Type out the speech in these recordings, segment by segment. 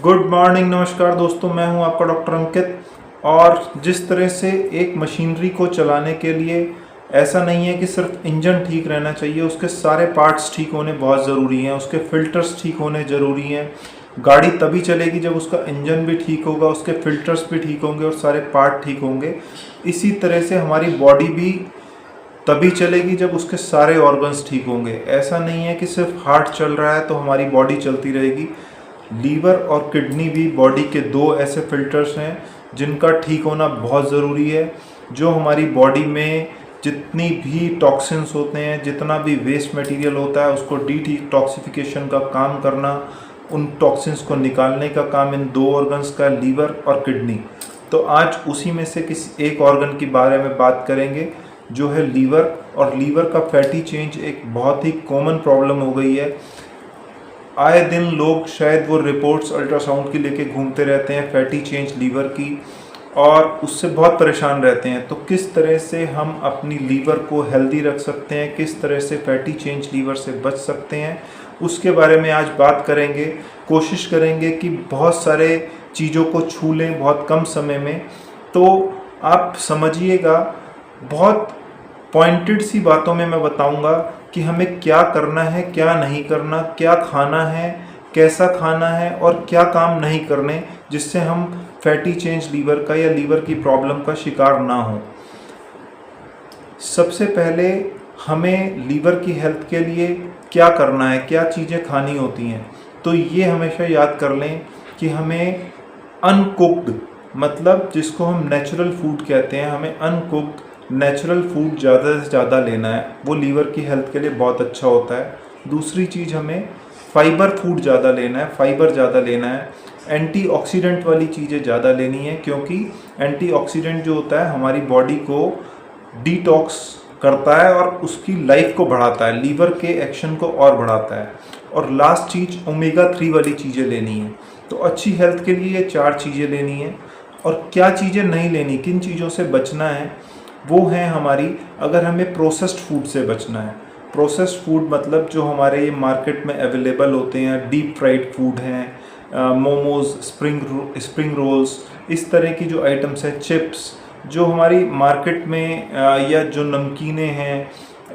Good morning, नमस्कार दोस्तों। मैं हूं आपका डॉक्टर अंकित। और जिस तरह से एक मशीनरी को चलाने के लिए ऐसा नहीं है कि सिर्फ इंजन ठीक रहना चाहिए, उसके सारे पार्ट्स ठीक होने बहुत ज़रूरी हैं, उसके फिल्टर्स ठीक होने ज़रूरी हैं। गाड़ी तभी चलेगी जब उसका इंजन भी ठीक होगा, उसके फिल्टर्स भी ठीक होंगे और सारे पार्ट ठीक होंगे। इसी तरह से हमारी बॉडी भी तभी चलेगी जब उसके सारे ऑर्गन्स ठीक होंगे। ऐसा नहीं है कि सिर्फ हार्ट चल रहा है तो हमारी बॉडी चलती रहेगी। लीवर और किडनी भी बॉडी के दो ऐसे फिल्टर्स हैं जिनका ठीक होना बहुत ज़रूरी है। जो हमारी बॉडी में जितनी भी टॉक्सिन्स होते हैं, जितना भी वेस्ट मटेरियल होता है, उसको डिटॉक्सिफिकेशन का काम करना, उन टॉक्सिन्स को निकालने का काम इन दो ऑर्गन्स का, लीवर और किडनी। तो आज उसी में से किसी एक ऑर्गन के बारे में बात करेंगे जो है लीवर। और लीवर का फैटी चेंज एक बहुत ही कॉमन प्रॉब्लम हो गई है। आए दिन लोग शायद वो रिपोर्ट्स अल्ट्रासाउंड की लेके घूमते रहते हैं फैटी चेंज लीवर की, और उससे बहुत परेशान रहते हैं। तो किस तरह से हम अपनी लीवर को हेल्दी रख सकते हैं, किस तरह से फैटी चेंज लीवर से बच सकते हैं, उसके बारे में आज बात करेंगे। कोशिश करेंगे कि बहुत सारे चीज़ों को छू लें बहुत कम समय में। तो आप समझिएगा, बहुत पॉइंटेड सी बातों में मैं बताऊंगा कि हमें क्या करना है, क्या नहीं करना, क्या खाना है, कैसा खाना है और क्या काम नहीं करने, जिससे हम फैटी चेंज लीवर का या लीवर की प्रॉब्लम का शिकार ना हो। सबसे पहले हमें लीवर की हेल्थ के लिए क्या करना है, क्या चीज़ें खानी होती हैं। तो ये हमेशा याद कर लें कि हमें अनकुक्ड, मतलब जिसको हम नेचुरल फूड कहते हैं, हमें अनकुक्ड नेचुरल फूड ज़्यादा से ज़्यादा लेना है। वो लीवर की हेल्थ के लिए बहुत अच्छा होता है। दूसरी चीज़, हमें फाइबर फूड ज़्यादा लेना है, फाइबर ज़्यादा लेना है। एंटीऑक्सीडेंट वाली चीज़ें ज़्यादा लेनी है, क्योंकि एंटीऑक्सीडेंट जो होता है हमारी बॉडी को डिटॉक्स करता है और उसकी लाइफ को बढ़ाता है, लीवर के एक्शन को और बढ़ाता है। और लास्ट चीज़, ओमेगा 3 वाली चीज़ें लेनी है। तो अच्छी हेल्थ के लिए ये 4 चीज़ें लेनी है। और क्या चीज़ें नहीं लेनी, किन चीज़ों से बचना है, वो है हमारी, अगर हमें प्रोसेस्ड फूड से बचना है। प्रोसेस्ड फूड मतलब जो हमारे ये मार्केट में अवेलेबल होते हैं, डीप फ्राइड फूड हैं, मोमोज, स्प्रिंग रोल्स, इस तरह की जो आइटम्स हैं, चिप्स, जो हमारी मार्केट में या जो नमकीनें हैं,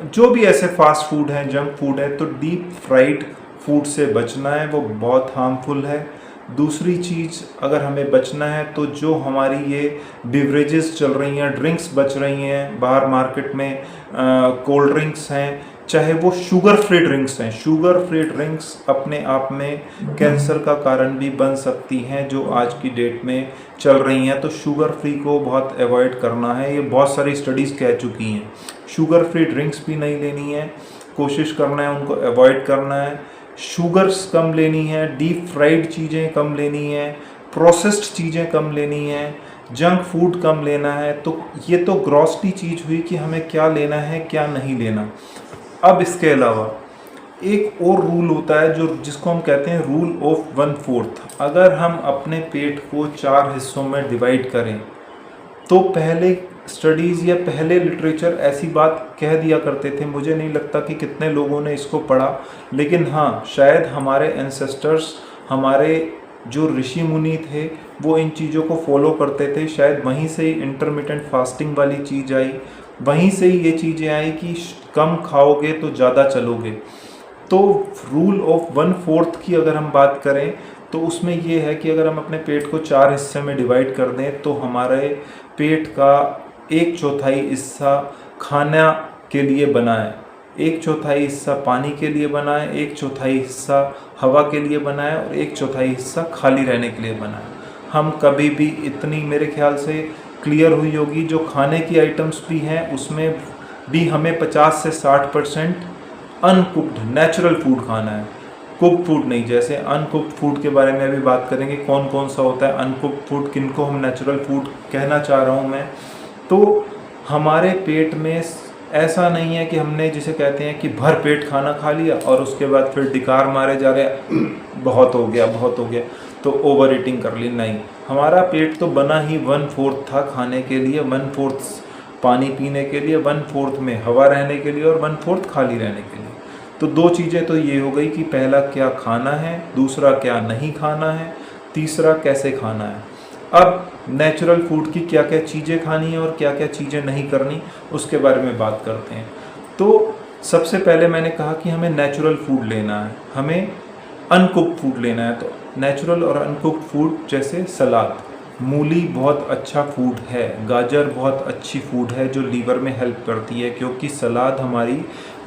जो भी ऐसे फास्ट फूड हैं, जंक फूड है, तो डीप फ्राइड फूड से बचना है, वो बहुत हार्मफुल है। दूसरी चीज़, अगर हमें बचना है तो जो हमारी ये बिवरेजेस चल रही हैं, ड्रिंक्स बच रही हैं बाहर मार्केट में, कोल्ड ड्रिंक्स हैं, चाहे वो शुगर फ्री ड्रिंक्स हैं। शुगर फ्री ड्रिंक्स अपने आप में कैंसर का कारण भी बन सकती हैं, जो आज की डेट में चल रही हैं। तो शुगर फ्री को बहुत अवॉइड करना है, ये बहुत सारी स्टडीज़ कह चुकी हैं। शुगर फ्री ड्रिंक्स भी नहीं लेनी है, कोशिश करना है उनको अवॉइड करना है। शुगर्स कम लेनी है, डीप फ्राइड चीज़ें कम लेनी है, प्रोसेस्ड चीज़ें कम लेनी है, जंक फूड कम लेना है। तो ये तो ग्रॉसरी चीज़ हुई कि हमें क्या लेना है, क्या नहीं लेना। अब इसके अलावा एक और रूल होता है जिसको हम कहते हैं रूल ऑफ 1/4। अगर हम अपने पेट को 4 हिस्सों में डिवाइड करें, तो पहले स्टडीज़ या पहले लिटरेचर ऐसी बात कह दिया करते थे, मुझे नहीं लगता कि कितने लोगों ने इसको पढ़ा, लेकिन हाँ, शायद हमारे एंसेस्टर्स, हमारे जो ऋषि मुनि थे, वो इन चीज़ों को फॉलो करते थे। शायद वहीं से ही इंटरमिटेंट फास्टिंग वाली चीज़ आई, वहीं से ही ये चीज़ें आई कि कम खाओगे तो ज़्यादा चलोगे। तो रूल ऑफ 1/4 की अगर हम बात करें तो उसमें ये है कि अगर हम अपने पेट को 4 हिस्से में डिवाइड कर दें, तो हमारे पेट का 1/4 हिस्सा खाना के लिए बना है, 1/4 हिस्सा पानी के लिए बना है, 1/4 हिस्सा हवा के लिए बना है और 1/4 हिस्सा खाली रहने के लिए बना है। हम कभी भी इतनी, मेरे ख्याल से क्लियर हुई होगी, जो खाने की आइटम्स भी हैं उसमें भी हमें 50 से 60% अनकुक्ड नेचुरल फूड खाना है, कुक्ड फूड नहीं। जैसे अनकुक्ड फूड के बारे में अभी बात करेंगे, कौन कौन सा होता है अनकुक्ड फूड, किनको हम नेचुरल फूड कहना चाह रहा हूँ मैं। तो हमारे पेट में ऐसा नहीं है कि हमने जिसे कहते हैं कि भर पेट खाना खा लिया और उसके बाद फिर डिकार मारे जा रहे बहुत हो गया, बहुत हो गया, तो ओवर ईटिंग कर ली। नहीं, हमारा पेट तो बना ही 1/4 था खाने के लिए, 1/4 पानी पीने के लिए, 1/4 में हवा रहने के लिए और 1/4 खाली रहने के लिए। तो दो चीज़ें तो ये हो गई कि पहला क्या खाना है, दूसरा क्या नहीं खाना है, तीसरा कैसे खाना है। अब नेचुरल फूड की क्या क्या चीज़ें खानी है और क्या क्या चीज़ें नहीं करनी, उसके बारे में बात करते हैं। तो सबसे पहले मैंने कहा कि हमें नेचुरल फूड लेना है, हमें अनकुक्ड फूड लेना है। तो नेचुरल और अनकुक्ड फूड जैसे सलाद, मूली बहुत अच्छा फूड है, गाजर बहुत अच्छी फूड है जो लीवर में हेल्प करती है, क्योंकि सलाद हमारी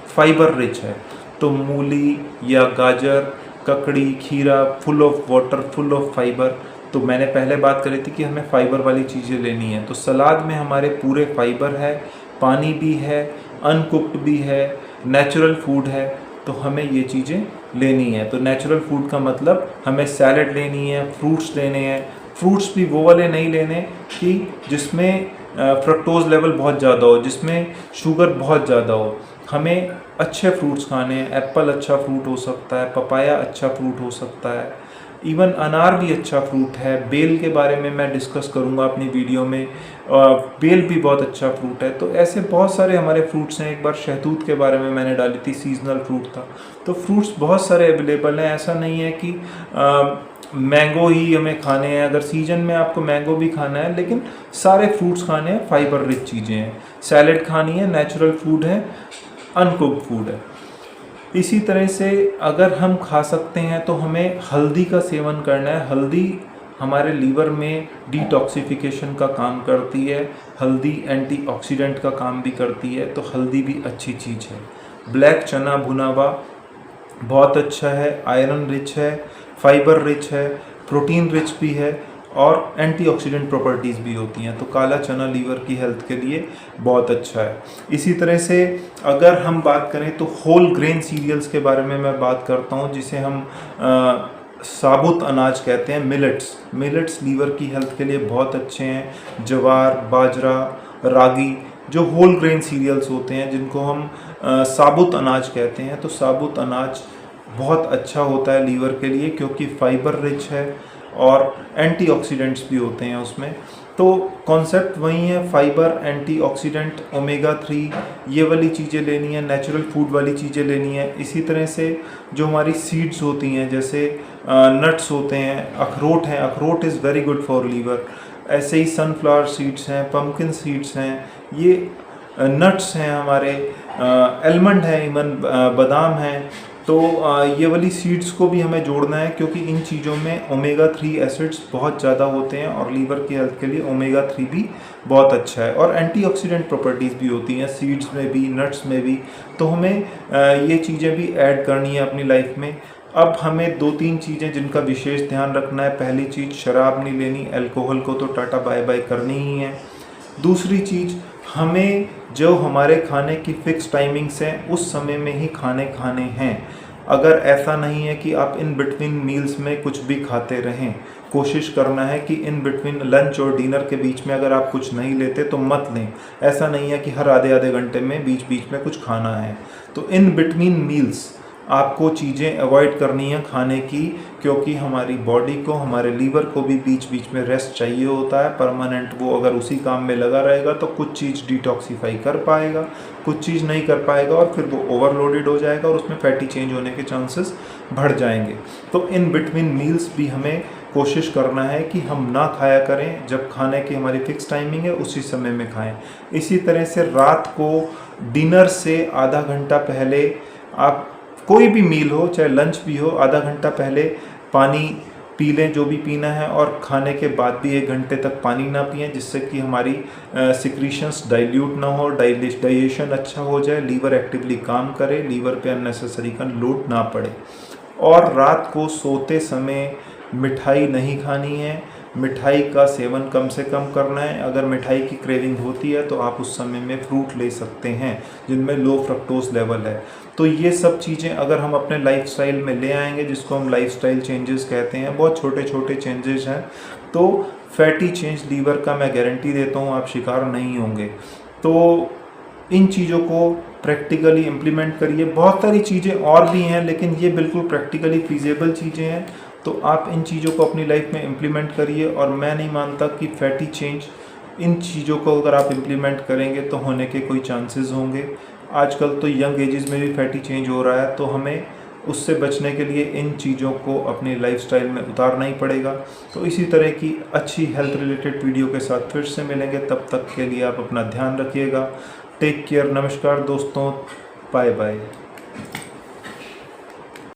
फाइबर रिच है। तो मूली या गाजर, ककड़ी, खीरा full of water, full of fibre. तो मैंने पहले बात करी थी कि हमें फाइबर वाली चीज़ें लेनी है, तो सलाद में हमारे पूरे फाइबर है, पानी भी है, अनकुक्ड भी है, नेचुरल फूड है, तो हमें ये चीज़ें लेनी है। तो नेचुरल फूड का मतलब हमें सैलड लेनी है, फ्रूट्स लेने हैं। फ्रूट्स भी वो वाले नहीं लेने कि जिसमें फ्रक्टोज लेवल बहुत ज़्यादा हो, जिसमें शुगर बहुत ज़्यादा हो। हमें अच्छे फ्रूट्स खाने हैं। एप्पल अच्छा फ्रूट हो सकता है, पपाया अच्छा फ्रूट हो सकता है, इवन अनार भी अच्छा फ्रूट है। बेल के बारे में मैं डिस्कस करूंगा अपनी वीडियो में, बेल भी बहुत अच्छा फ्रूट है। तो ऐसे बहुत सारे हमारे फ्रूट्स हैं। एक बार शहतूत के बारे में मैंने डाली थी, सीजनल फ्रूट था। तो फ्रूट्स बहुत सारे अवेलेबल हैं, ऐसा नहीं है कि मैंगो ही हमें खाने हैं। अगर सीजन में आपको मैंगो भी खाना है, लेकिन सारे फ्रूट्स खाने हैं, फाइबर रिच चीज़ें हैं। सैलेड खानी है, नेचुरल फूड है, अनकुक्ड फूड है। इसी तरह से अगर हम खा सकते हैं तो हमें हल्दी का सेवन करना है। हल्दी हमारे लीवर में डिटॉक्सिफिकेशन का काम करती है, हल्दी एंटीऑक्सीडेंट का काम भी करती है, तो हल्दी भी अच्छी चीज़ है। ब्लैक चना भुना हुआ बहुत अच्छा है, आयरन रिच है, फाइबर रिच है, प्रोटीन रिच भी है और एंटीऑक्सीडेंट प्रॉपर्टीज़ भी होती हैं। तो काला चना लीवर की हेल्थ के लिए बहुत अच्छा है। इसी तरह से अगर हम बात करें तो होल ग्रेन सीरियल्स के बारे में मैं बात करता हूँ, जिसे हम साबुत अनाज कहते हैं, मिलेट्स। मिलेट्स लीवर की हेल्थ के लिए बहुत अच्छे हैं। ज्वार, बाजरा, रागी, जो होल ग्रेन सीरियल्स होते हैं, जिनको हम साबुत अनाज कहते हैं। तो साबुत अनाज बहुत अच्छा होता है लीवर के लिए, क्योंकि फाइबर रिच है और एंटीऑक्सीडेंट्स भी होते हैं उसमें। तो कॉन्सेप्ट वही है, फाइबर, एंटीऑक्सीडेंट, ओमेगा 3, ये वाली चीज़ें लेनी है, नेचुरल फूड वाली चीज़ें लेनी है। इसी तरह से जो हमारी सीड्स होती हैं, जैसे नट्स होते हैं, अखरोट हैं, अखरोट is very good for liver. ऐसे ही सनफ्लावर सीड्स हैं, पम्पकिन सीड्स हैं, ये नट्स हैं हमारे, एलमंड है, इवन बादाम है। तो ये वाली सीड्स को भी हमें जोड़ना है, क्योंकि इन चीज़ों में ओमेगा 3 एसिड्स बहुत ज़्यादा होते हैं और लीवर की हेल्थ के लिए ओमेगा 3 भी बहुत अच्छा है। और एंटीऑक्सीडेंट प्रॉपर्टीज़ भी होती हैं सीड्स में भी, नट्स में भी। तो हमें ये चीज़ें भी ऐड करनी है अपनी लाइफ में। अब हमें 2-3 चीज़ें जिनका विशेष ध्यान रखना है। पहली चीज़, शराब नहीं लेनी, अल्कोहल को तो टाटा बाय बाय करनी ही है। दूसरी चीज़, हमें जो हमारे खाने की फिक्स टाइमिंग्स हैं उस समय में ही खाने खाने हैं। अगर ऐसा नहीं है कि आप इन बिटवीन मील्स में कुछ भी खाते रहें, कोशिश करना है कि इन बिटवीन लंच और डिनर के बीच में अगर आप कुछ नहीं लेते तो मत लें। ऐसा नहीं है कि हर आधे आधे घंटे में बीच बीच में कुछ खाना है। तो इन बिटवीन मील्स आपको चीज़ें अवॉइड करनी है खाने की, क्योंकि हमारी बॉडी को, हमारे लीवर को भी बीच बीच में रेस्ट चाहिए होता है परमानेंट। वो अगर उसी काम में लगा रहेगा तो कुछ चीज़ डिटॉक्सीफाई कर पाएगा, कुछ चीज़ नहीं कर पाएगा, और फिर वो ओवरलोडेड हो जाएगा और उसमें फैटी चेंज होने के चांसेस बढ़ जाएंगे। तो इन बिटवीन मील्स भी हमें कोशिश करना है कि हम ना खाया करें, जब खाने की हमारी फिक्स टाइमिंग है उसी समय में खाएं। इसी तरह से रात को डिनर से आधा घंटा पहले आप कोई भी मील हो, चाहे लंच भी हो, आधा घंटा पहले पानी पी लें जो भी पीना है, और खाने के बाद भी 1 घंटे तक पानी ना पिएं, जिससे कि हमारी सिक्रीशंस डाइल्यूट ना हो, डाइजेशन अच्छा हो जाए, लीवर एक्टिवली काम करे, लीवर पे अननेसेसरी का लोड ना पड़े। और रात को सोते समय मिठाई नहीं खानी है, मिठाई का सेवन कम से कम करना है। अगर मिठाई की क्रेविंग होती है तो आप उस समय में फ्रूट ले सकते हैं जिनमें लो फ्रक्टोज लेवल है। तो ये सब चीज़ें अगर हम अपने लाइफस्टाइल में ले आएंगे, जिसको हम लाइफस्टाइल चेंजेस कहते हैं, बहुत छोटे छोटे चेंजेस हैं, तो फैटी चेंज लीवर का मैं गारंटी देता हूँ आप शिकार नहीं होंगे। तो इन चीज़ों को प्रैक्टिकली इम्प्लीमेंट करिए। बहुत सारी चीज़ें और भी हैं, लेकिन ये बिल्कुल प्रैक्टिकली फीजेबल चीज़ें हैं, तो आप इन चीज़ों को अपनी लाइफ में इम्प्लीमेंट करिए। और मैं नहीं मानता कि फैटी चेंज, इन चीज़ों को अगर आप इम्प्लीमेंट करेंगे तो होने के कोई चांसेस होंगे। आजकल तो यंग एजेस में भी फैटी चेंज हो रहा है, तो हमें उससे बचने के लिए इन चीज़ों को अपनी लाइफस्टाइल में उतारना ही पड़ेगा। तो इसी तरह की अच्छी हेल्थ रिलेटेड वीडियो के साथ फिर से मिलेंगे, तब तक के लिए आप अपना ध्यान रखिएगा। Take care. नमस्कार दोस्तों, बाय बाय।